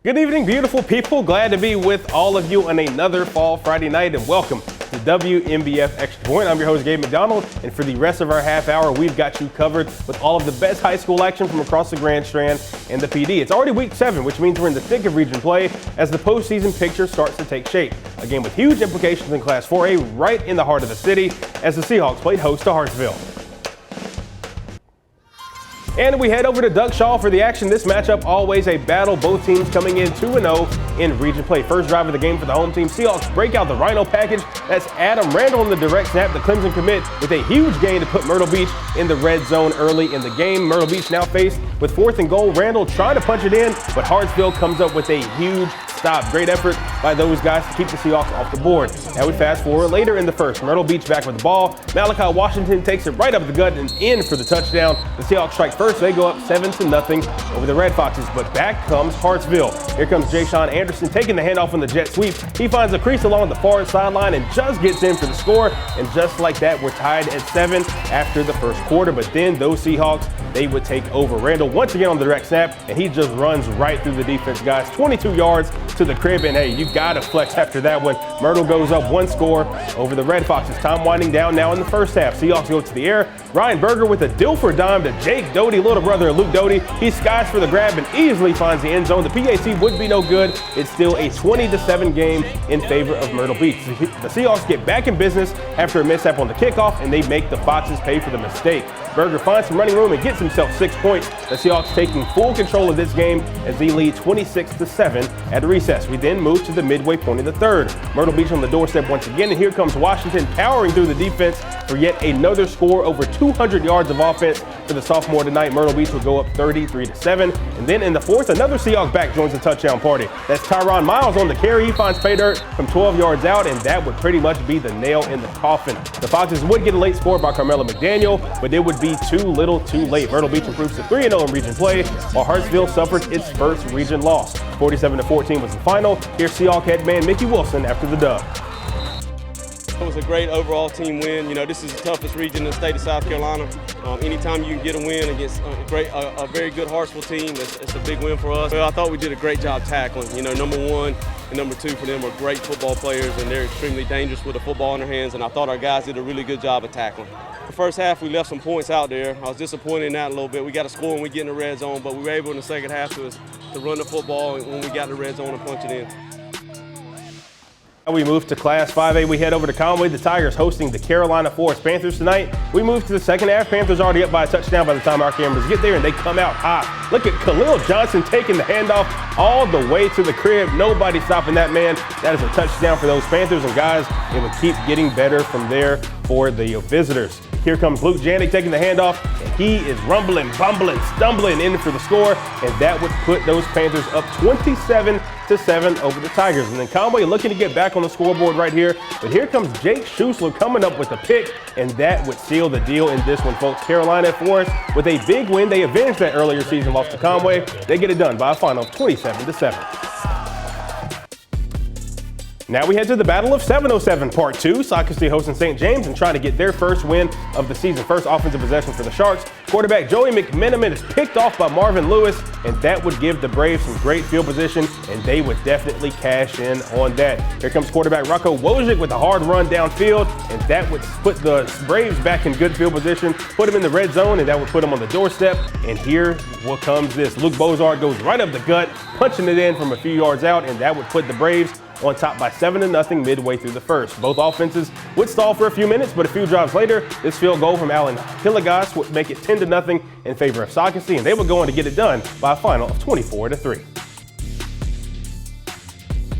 Good evening, beautiful people. Glad to be with all of you on another Fall Friday night, and welcome to WNBF Extra Point. I'm your host, Gabe McDonald, and for the rest of our half hour, we've got you covered with all of the best high school action from across the Grand Strand and the PD. It's already week 7, which means we're in the thick of region play as the postseason picture starts to take shape. A game with huge implications in Class 4A right in the heart of the city as the Seahawks played host to Hartsville. And we head over to Doug Shaw for the action. This matchup always a battle. Both teams coming in 2-0 in region play. First drive of the game for the home team. Seahawks break out the Rhino package. That's Adam Randall in the direct snap. The Clemson commit with a huge gain to put Myrtle Beach in the red zone early in the game. Myrtle Beach now faced with 4th and goal. Randall trying to punch it in, but Hartsville comes up with a huge stop. Great effort by those guys to keep the Seahawks off the board. Now we fast forward later in the first. Myrtle Beach back with the ball. Malachi Washington takes it right up the gut and in for the touchdown. The Seahawks strike first. They go up 7-0 over the Red Foxes, but back comes Hartsville. Here comes Ja'Shawn Anderson taking the handoff on the jet sweep. He finds a crease along the far sideline and just gets in for the score. And just like that, we're tied at 7 after the first quarter. But then those Seahawks, they would take over. Randall once again on the direct snap, and he just runs right through the defense, guys. 22 yards to the crib, and hey, you gotta flex after that one. Myrtle goes up 1 score over the Red Foxes. Time winding down now in the first half. Seahawks go to the air. Ryan Berger with a Dilfer dime to Jake Doty, little brother of Luke Doty. He skies for the grab and easily finds the end zone. The PAT would be no good. It's still a 20-7 game in favor of Myrtle Beach. The Seahawks get back in business after a mishap on the kickoff, and they make the Foxes pay for the mistake. Berger finds some running room and gets himself 6 points. The Seahawks taking full control of this game as they lead 26-7 at recess. We then move to the midway point of the third. Myrtle Beach on the doorstep once again, and here comes Washington powering through the defense for yet another score. Over 200 yards of offense for the sophomore tonight. Myrtle Beach will go up 33-7. And then in the fourth, another Seahawks back joins the touchdown party. That's Tyron Miles on the carry. He finds pay dirt from 12 yards out, and that would pretty much be the nail in the coffin. The Foxes would get a late score by Carmela McDaniel, but it would be too little too late. Myrtle Beach improves to 3-0 in region play, while Hartsville suffers its first region loss. 47-14 was the final. Here's Seahawk head man Mickey Wilson after the dub. It was a great overall team win. You know, this is the toughest region in the state of South Carolina. Anytime you can get a win against a very good Hartsville team, it's a big win for us. Well, I thought we did a great job tackling. You know, number 1 and number 2 for them are great football players, and they're extremely dangerous with the football in their hands, and I thought our guys did a really good job of tackling. The first half, we left some points out there. I was disappointed in that a little bit. We got to score when we get in the red zone, but we were able in the second half to run the football when we got in the red zone and punch it in. We move to Class 5A. We head over to Conway. The Tigers hosting the Carolina Forest Panthers tonight. We move to the second half. Panthers already up by a touchdown by the time our cameras get there, and they come out hot. Look at Khalil Johnson taking the handoff all the way to the crib. Nobody stopping that man. That is a touchdown for those Panthers, and guys, it would keep getting better from there for the visitors. Here comes Luke Janik taking the handoff, and he is rumbling, bumbling, stumbling in for the score, and that would put those Panthers up 27-7 over the Tigers. And then Conway looking to get back on the scoreboard right here, but here comes Jake Schusler coming up with a pick, and that would seal the deal in this one, folks. Carolina Forest with a big win. They avenged that earlier season loss to Conway. They get it done by a final of 27-7. Now we head to the Battle of 707 Part 2. Socastee hosting St. James and trying to get their first win of the season. First offensive possession for the Sharks. Quarterback Joey McMenamin is picked off by Marvin Lewis, and that would give the Braves some great field position, and they would definitely cash in on that. Here comes quarterback Rocco Wojcik with a hard run downfield, and that would put the Braves back in good field position, put them in the red zone, and that would put them on the doorstep. And here what comes this. Luke Bozard goes right up the gut, punching it in from a few yards out, and that would put the Braves on top by 7-0 midway through the first. Both offenses would stall for a few minutes, but a few drives later, this field goal from Alan Hillegas would make it 10-0 in favor of Socastee, and they would go on to get it done by a final of 24-3.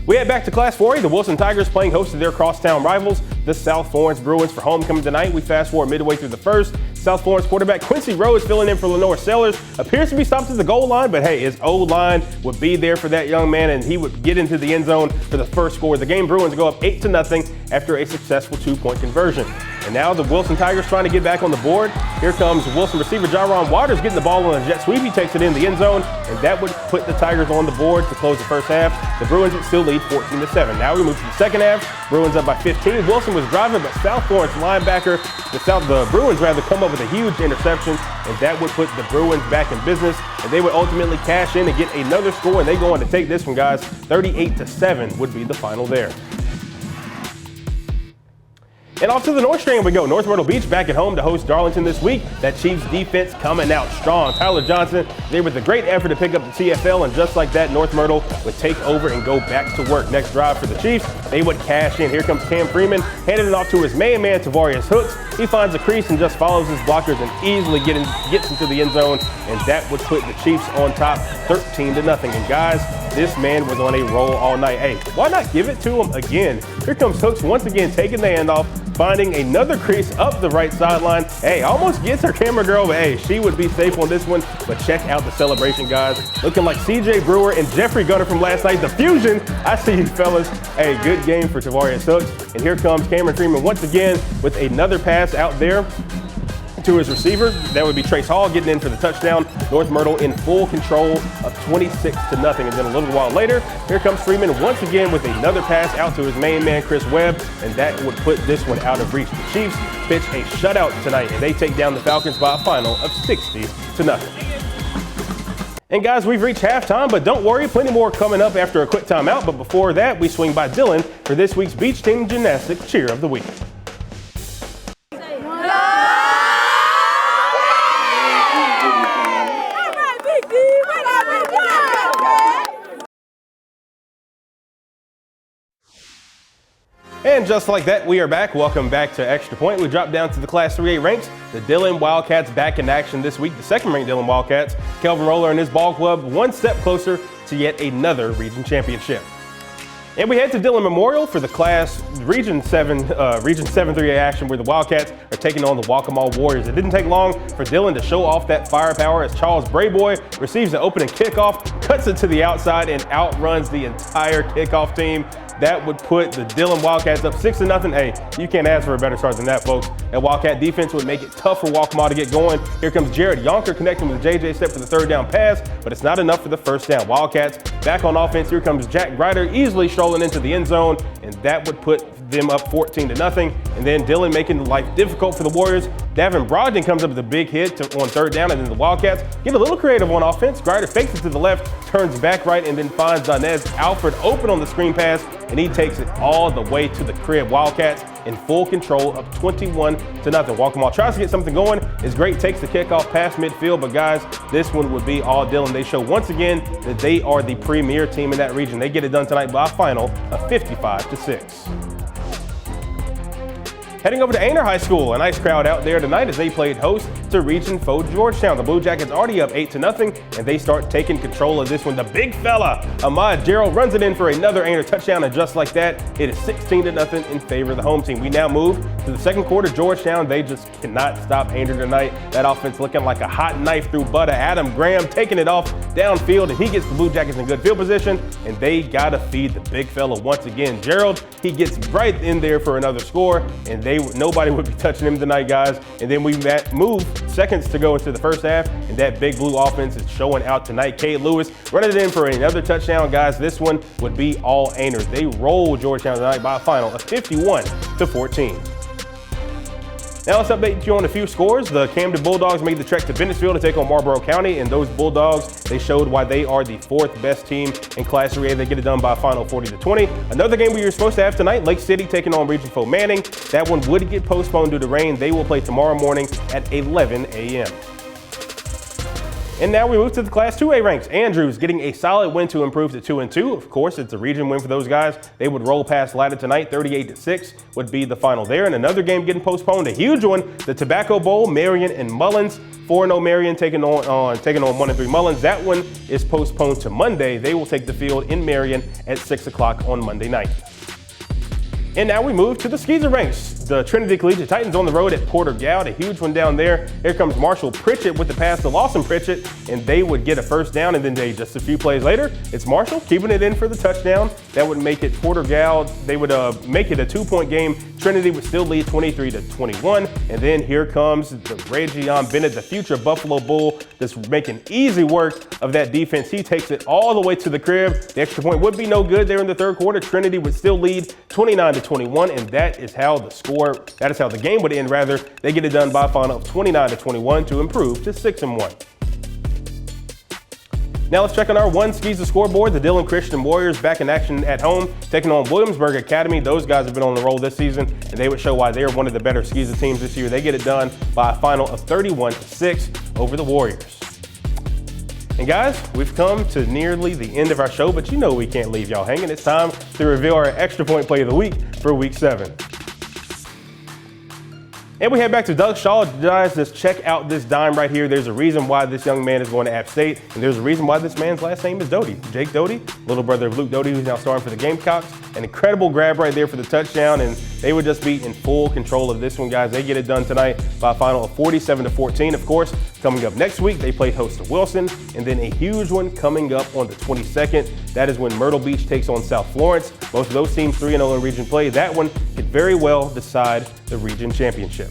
We head back to Class 4A. The Wilson Tigers playing host to their crosstown rivals, the South Florence Bruins, for homecoming tonight. We fast forward midway through the first. South Florence quarterback Quincy Rhodes filling in for Lenore Sellers. Appears to be stopped at the goal line, but hey, his O-line would be there for that young man, and he would get into the end zone for the first score of the game. Bruins go up 8-0 after a successful 2-point conversion. And now the Wilson Tigers trying to get back on the board. Here comes Wilson receiver Jaron Waters getting the ball on a jet sweep. He takes it in the end zone, and that would put the Tigers on the board to close the first half. The Bruins would still lead 14-7. Now we move to the second half. Bruins up by 15. Wilson was driving, but South Florence linebacker, the Bruins come up with a huge interception, and that would put the Bruins back in business, and they would ultimately cash in and get another score, and they go on to take this one, guys. 38-7 would be the final there. And off to the North Strand we go. North Myrtle Beach back at home to host Darlington this week. That Chiefs defense coming out strong. Tyler Johnson there with a great effort to pick up the TFL, and just like that, North Myrtle would take over and go back to work. Next drive for the Chiefs, they would cash in. Here comes Cam Freeman, handing it off to his main man, Tavarius Hooks. He finds a crease and just follows his blockers and easily gets into the end zone, and that would put the Chiefs on top 13-0. And guys, this man was on a roll all night. Hey, why not give it to him again? Here comes Hooks once again taking the handoff, finding another crease up the right sideline. Hey, almost gets her camera girl, but hey, she would be safe on this one. But check out the celebration, guys. Looking like CJ Brewer and Jeffrey Gunner from last night. The fusion. I see you, fellas. Hey, good game for Tavarius Hooks. And here comes Cameron Freeman once again with another pass out there to his receiver. That would be Trace Hall getting in for the touchdown. North Myrtle in full control of 26-0. And then a little while later, here comes Freeman once again with another pass out to his main man, Chris Webb, and that would put this one out of reach. The Chiefs pitch a shutout tonight, and they take down the Falcons by a final of 60-0. And guys, we've reached halftime, but don't worry, plenty more coming up after a quick timeout. But before that, we swing by Dylan for this week's Beach Team Gymnastics Cheer of the Week. And just like that, we are back. Welcome back to Extra Point. We dropped down to the Class 3A ranks. The Dillon Wildcats back in action this week. The second-ranked Dillon Wildcats. Kelvin Roller and his ball club one step closer to yet another region championship. And we head to Dillon Memorial for the Class Region 7 3A action, where the Wildcats are taking on the Waccamaw Warriors. It didn't take long for Dillon to show off that firepower as Charles Brayboy receives the opening kickoff, cuts it to the outside, and outruns the entire kickoff team. That would put the Dillon Wildcats up 6-0. Hey, you can't ask for a better start than that, folks. That Wildcat defense would make it tough for Waccamaw to get going. Here comes Jared Yonker connecting with JJ Step for the third down pass, but it's not enough for the first down. Wildcats back on offense. Here comes Jack Grider easily strolling into the end zone, and that would put them up 14-0. And then Dillon making life difficult for the Warriors. Davin Brogdon comes up with a big hit on third down, and then the Wildcats get a little creative on offense. Grider fakes it to the left, turns back right, and then finds Donez Alford open on the screen pass, and he takes it all the way to the crib. Wildcats in full control of 21-0. Waccamaw tries to get something going. It's great, takes the kickoff past midfield, but guys, this one would be all Dillon. They show once again that they are the premier team in that region. They get it done tonight by a final of 55-6. Heading over to Aner High School, a nice crowd out there tonight as they played host to Region Foe Georgetown. The Blue Jackets already up 8-0, and they start taking control of this one. The big fella, Ahmad Gerald, runs it in for another Aner touchdown, and just like that, it is 16-0 in favor of the home team. We now move to the second quarter. Georgetown, they just cannot stop Aner tonight. That offense looking like a hot knife through butter. Adam Graham taking it off downfield, and he gets the Blue Jackets in good field position, and they gotta feed the big fella once again. Gerald, he gets right in there for another score, and nobody would be touching him tonight, guys. And then we move seconds to go into the first half, and that big blue offense is showing out tonight. Cade Lewis running it in for another touchdown, guys. This one would be all Ainers. They roll Georgetown tonight by a final of 51-14. Now let's update you on a few scores. The Camden Bulldogs made the trek to Bennettsville to take on Marlboro County, and those Bulldogs, they showed why they are the fourth best team in Class 3A. They get it done by a final 40-20. Another game we were supposed to have tonight, Lake City taking on Region 4 Manning. That one would get postponed due to rain. They will play tomorrow morning at 11 a.m. And now we move to the Class 2A ranks. Andrews getting a solid win to improve to 2-2. Of course, it's a region win for those guys. They would roll past Ladder tonight. 38-6 would be the final there. And another game getting postponed, a huge one, the Tobacco Bowl, Marion and Mullins. 4-0 Marion taking on 1-3 Mullins. That one is postponed to Monday. They will take the field in Marion at 6 o'clock on Monday night. And now we move to the Skeezer ranks. the Trinity Collegiate Titans on the road at Porter Gaud, a huge one down there. Here comes Marshall Pritchett with the pass to Lawson Pritchett, and they would get a first down, and then just a few plays later, it's Marshall keeping it in for the touchdown. That would make it Porter Gaud. They would make it a 2-point game. Trinity would still lead 23-21, and then here comes the Rajion Bennett, the future Buffalo Bull, just making easy work of that defense. He takes it all the way to the crib. The extra point would be no good there in the third quarter. Trinity would still lead 29-21, and that is how the game would end rather. They get it done by a final of 29-21 to improve to 6-1. Now let's check on our One Skeeza scoreboard. The Dillon Christian Warriors back in action at home, taking on Williamsburg Academy. Those guys have been on the roll this season, and they would show why they are one of the better Skeeza teams this year. They get it done by a final of 31-6 over the Warriors. And guys, we've come to nearly the end of our show, but you know we can't leave y'all hanging. It's time to reveal our extra point play of the week for week 7. And we head back to Doug Shaw. Guys, just check out this dime right here. There's a reason why this young man is going to App State, and there's a reason why this man's last name is Doty. Jake Doty, little brother of Luke Doty, who's now starting for the Gamecocks. An incredible grab right there for the touchdown, and they would just be in full control of this one, guys. They get it done tonight by a final of 47-14. Of course, coming up next week, they play host to Wilson, and then a huge one coming up on the 22nd. That is when Myrtle Beach takes on South Florence. Most of those teams 3-0 in region play. That one could very well decide the region championship.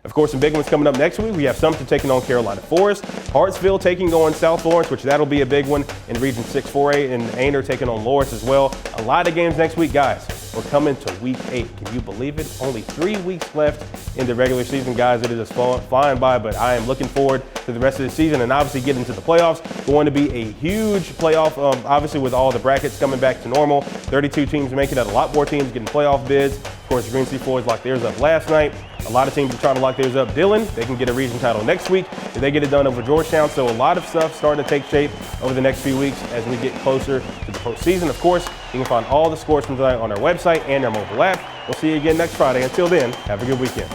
Of course, some big ones coming up next week. We have Sumter taking on Carolina Forest, Hartsville taking on South Florence, which that'll be a big one in Region 6-4A, and Aner taking on Loris as well. A lot of games next week, guys. We're coming to week 8. Can you believe it? Only 3 weeks left in the regular season, guys. It is just flying by, but I am looking forward to the rest of the season and obviously getting to the playoffs. Going to be a huge playoff, obviously with all the brackets coming back to normal. 32 teams making it, a lot more teams getting playoff bids. Of course, the Green Sea Floyds locked theirs up last night. A lot of teams are trying to lock theirs up. Dillon, they can get a region title next week if they get it done over Georgetown. So a lot of stuff starting to take shape over the next few weeks as we get closer to the postseason. Of course, you can find all the scores from tonight on our website and our mobile app. We'll see you again next Friday. Until then, have a good weekend.